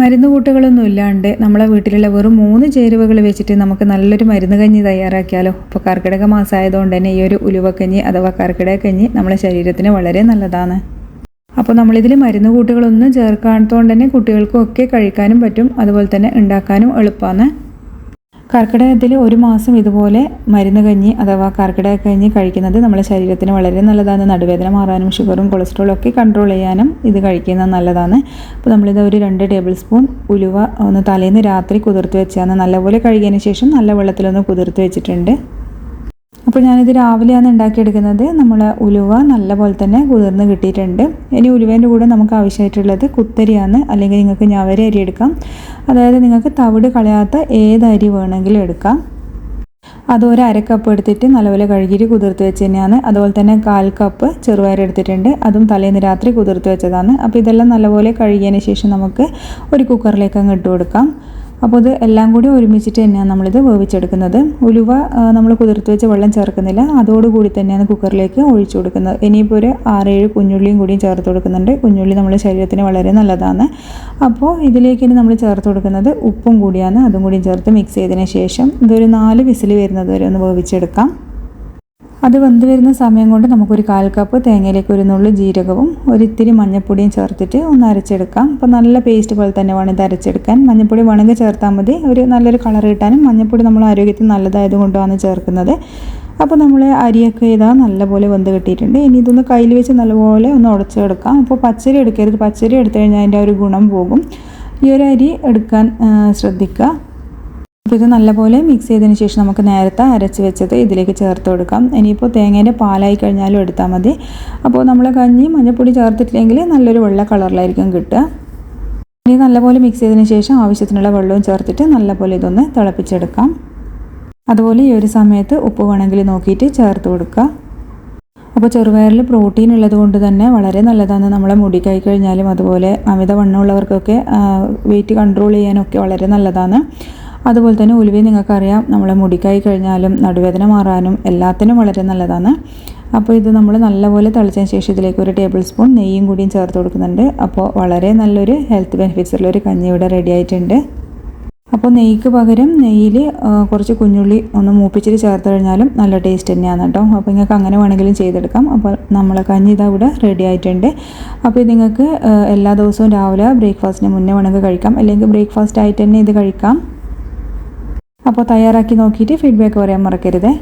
മരുന്ന് കൂട്ടുകളൊന്നും ഇല്ലാണ്ട് നമ്മളെ വീട്ടിലുള്ള വെറും 3 ചേരുവകൾ വെച്ചിട്ട് നമുക്ക് നല്ലൊരു മരുന്ന് കഞ്ഞി തയ്യാറാക്കിയാലോ. ഇപ്പോൾ കർക്കിടക മാസമായതുകൊണ്ട് തന്നെ ഈ ഒരു ഉലുവക്കഞ്ഞി അഥവാ കർക്കിടക കഞ്ഞി നമ്മളെ ശരീരത്തിന് വളരെ നല്ലതാണ്. അപ്പോൾ നമ്മളിതിൽ മരുന്ന് കൂട്ടുകളൊന്നും ചേർക്കാത്തതുകൊണ്ട് തന്നെ കുട്ടികൾക്കും ഒക്കെ കഴിക്കാനും പറ്റും, അതുപോലെ തന്നെ ഉണ്ടാക്കാനും എളുപ്പമാണ്. കർക്കിടകത്തിൽ ഒരു മാസം ഇതുപോലെ മരുന്ന് കഞ്ഞി അഥവാ കർക്കിടക കഞ്ഞി കഴിക്കുന്നത് നമ്മുടെ ശരീരത്തിന് വളരെ നല്ലതാണ്. നടുവേദന മാറാനും ഷുഗറും കൊളസ്ട്രോളും ഒക്കെ കൺട്രോൾ ചെയ്യാനും ഇത് കഴിക്കുന്നത് നല്ലതാണ്. അപ്പോൾ നമ്മളിത് ഒരു 2 ടേബിൾ സ്പൂൺ ഉലുവ ഒന്ന് തലേന്ന് രാത്രി കുതിർത്ത് വെച്ചാണ് നല്ലപോലെ കഴുകിയതിന് ശേഷം നല്ല വെള്ളത്തിലൊന്ന് കുതിർത്ത് വെച്ചിട്ടുണ്ട്. അപ്പോൾ ഞാനിത് രാവിലെയാണ് ഉണ്ടാക്കിയെടുക്കുന്നത്. നമ്മൾ ഉലുവ നല്ലപോലെ തന്നെ കുതിർന്ന് കിട്ടിയിട്ടുണ്ട്. ഇനി ഉലുവേൻ്റെ കൂടെ നമുക്ക് ആവശ്യമായിട്ടുള്ളത് കുത്തരിയാണ്, അല്ലെങ്കിൽ നിങ്ങൾക്ക് ഞവര അരി എടുക്കാം. അതായത് നിങ്ങൾക്ക് തവിട് കളയാത്ത ഏത് അരി വേണമെങ്കിലും എടുക്കാം. അതൊരു 1/2 കപ്പ് എടുത്തിട്ട് നല്ലപോലെ കഴുകിയിട്ട് കുതിർത്ത് വെച്ച് തന്നെയാണ്. അതുപോലെ തന്നെ 1/4 കപ്പ് ചെറുപയർ എടുത്തിട്ടുണ്ട്, അതും തലേന്ന് രാത്രി കുതിർത്ത് വെച്ചതാണ്. അപ്പോൾ ഇതെല്ലാം നല്ലപോലെ കഴുകിയതിന് ശേഷം നമുക്ക് ഒരു കുക്കറിലേക്ക് അങ്ങ് ഇട്ട് കൊടുക്കാം. അപ്പോൾ ഇത് എല്ലാം കൂടി ഒരുമിച്ചിട്ട് തന്നെയാണ് നമ്മളിത് വേവിച്ചെടുക്കുന്നത്. ഉലുവ നമ്മൾ കുതിർത്ത് വെച്ച് വെള്ളം ചേർക്കുന്നില്ല, അതോടുകൂടി തന്നെയാണ് കുക്കറിലേക്ക് ഒഴിച്ചു കൊടുക്കുന്നത്. ഇനിയിപ്പോൾ ഒരു 6-7 കുഞ്ഞുള്ളിയും കൂടിയും ചേർത്ത് കൊടുക്കുന്നുണ്ട്. കുഞ്ഞുള്ളി നമ്മുടെ ശരീരത്തിന് വളരെ നല്ലതാണ്. അപ്പോൾ ഇതിലേക്ക് ഇനി നമ്മൾ ചേർത്ത് കൊടുക്കുന്നത് ഉപ്പും കൂടിയാണ്. അതും കൂടി ചേർത്ത് മിക്സ് ചെയ്തതിന് ശേഷം ഇതൊരു 4 വിസിൽ വരുന്നത് വരെ ഒന്ന് വേവിച്ചെടുക്കാം. അത് വെന്ത് വരുന്ന സമയം കൊണ്ട് നമുക്കൊരു 1/4 കപ്പ് തേങ്ങയിലേക്ക് ഒരു നുള്ളു ജീരകവും ഒരിത്തിരി മഞ്ഞൾപ്പൊടിയും ചേർത്തിട്ട് ഒന്ന് അരച്ചെടുക്കാം. അപ്പോൾ നല്ല പേസ്റ്റ് പോലെ തന്നെ വേണം ഇത് അരച്ചെടുക്കാൻ. മഞ്ഞൾപ്പൊടി വേണമെങ്കിൽ ചേർത്താൽ മതി, ഒരു നല്ലൊരു കളർ കിട്ടാനും. മഞ്ഞൾപ്പൊടി നമ്മൾ ആരോഗ്യത്തിന് നല്ലതായതുകൊണ്ടാണ് ചേർക്കുന്നത്. അപ്പോൾ നമ്മൾ അരിയൊക്കെ ഇതാ നല്ലപോലെ വെന്ത് കിട്ടിയിട്ടുണ്ട്. ഇനി ഇതൊന്ന് കയ്യിൽ വെച്ച് നല്ലപോലെ ഒന്ന് ഉടച്ചെടുക്കാം. അപ്പോൾ പച്ചരി എടുക്കരുത്, പച്ചരി എടുത്തു കഴിഞ്ഞാൽ അതിൻ്റെ ഒരു ഗുണം പോകും. ഈ ഒരു അരി എടുക്കാൻ ശ്രദ്ധിക്കുക. അപ്പോൾ ഇത് നല്ലപോലെ മിക്സ് ചെയ്തതിന് ശേഷം നമുക്ക് നേരത്തെ അരച്ച് വെച്ചത് ഇതിലേക്ക് ചേർത്ത് കൊടുക്കാം. ഇനിയിപ്പോൾ തേങ്ങേൻ്റെ പാലായി കഴിഞ്ഞാലും എടുത്താൽ മതി. അപ്പോൾ നമ്മൾ കഞ്ഞി മഞ്ഞൾപ്പൊടി ചേർത്തിട്ടില്ലെങ്കിൽ നല്ലൊരു വെള്ള കളറിലായിരിക്കും കിട്ടുക. ഇനി നല്ലപോലെ മിക്സ് ചെയ്തതിന് ശേഷം ആവശ്യത്തിനുള്ള വെള്ളവും ചേർത്തിട്ട് നല്ലപോലെ ഇതൊന്ന് തിളപ്പിച്ചെടുക്കാം. അതുപോലെ ഈ ഒരു സമയത്ത് ഉപ്പ് വേണമെങ്കിൽ നോക്കിയിട്ട് ചേർത്ത് കൊടുക്കുക. അപ്പോൾ ചെറുപയറിൽ പ്രോട്ടീൻ ഉള്ളത് കൊണ്ട് തന്നെ വളരെ നല്ലതാണ്. നമ്മളെ മുടി കൈ കഴിഞ്ഞാലും അതുപോലെ അമിതവണ്ണമുള്ളവർക്കൊക്കെ വെയിറ്റ് കൺട്രോൾ ചെയ്യാനൊക്കെ വളരെ നല്ലതാണ്. അതുപോലെ തന്നെ ഉലുവ നിങ്ങൾക്കറിയാം നമ്മളെ മുടിക്കായി കഴിഞ്ഞാലും നടുവേദന മാറാനും എല്ലാത്തിനും വളരെ നല്ലതാണ്. അപ്പോൾ ഇത് നമ്മൾ നല്ലപോലെ തിളച്ചതിന് ശേഷം ഇതിലേക്ക് ഒരു ടേബിൾ സ്പൂൺ നെയ്യും കൂടിയും ചേർത്ത് കൊടുക്കുന്നുണ്ട്. അപ്പോൾ വളരെ നല്ലൊരു ഹെൽത്ത് ബെനിഫിറ്റ്സ് ഉള്ളൊരു കഞ്ഞി ഇവിടെ റെഡി ആയിട്ടുണ്ട്. അപ്പോൾ നെയ്ക്ക് പകരം നെയ്യിൽ കുറച്ച് കുഞ്ഞുള്ളി ഒന്ന് മൂപ്പിച്ചിട്ട് ചേർത്ത് കഴിഞ്ഞാലും നല്ല ടേസ്റ്റ് തന്നെയാണ് കേട്ടോ. അപ്പോൾ നിങ്ങൾക്ക് അങ്ങനെ വേണമെങ്കിലും ചെയ്തെടുക്കാം. അപ്പോൾ നമ്മളെ കഞ്ഞി ഇതാ ഇവിടെ റെഡി ആയിട്ടുണ്ട്. അപ്പോൾ ഇത് നിങ്ങൾക്ക് എല്ലാ ദിവസവും രാവിലെ ബ്രേക്ക്ഫാസ്റ്റിന് മുന്നേ വേണമെങ്കിൽ കഴിക്കാം, അല്ലെങ്കിൽ ബ്രേക്ക്ഫാസ്റ്റ് ആയിട്ട് തന്നെ ഇത് കഴിക്കാം. അപ്പോൾ തയ്യാറാക്കി നോക്കിയിട്ട് ഫീഡ്ബാക്ക് പറയാൻ മറക്കരുത്.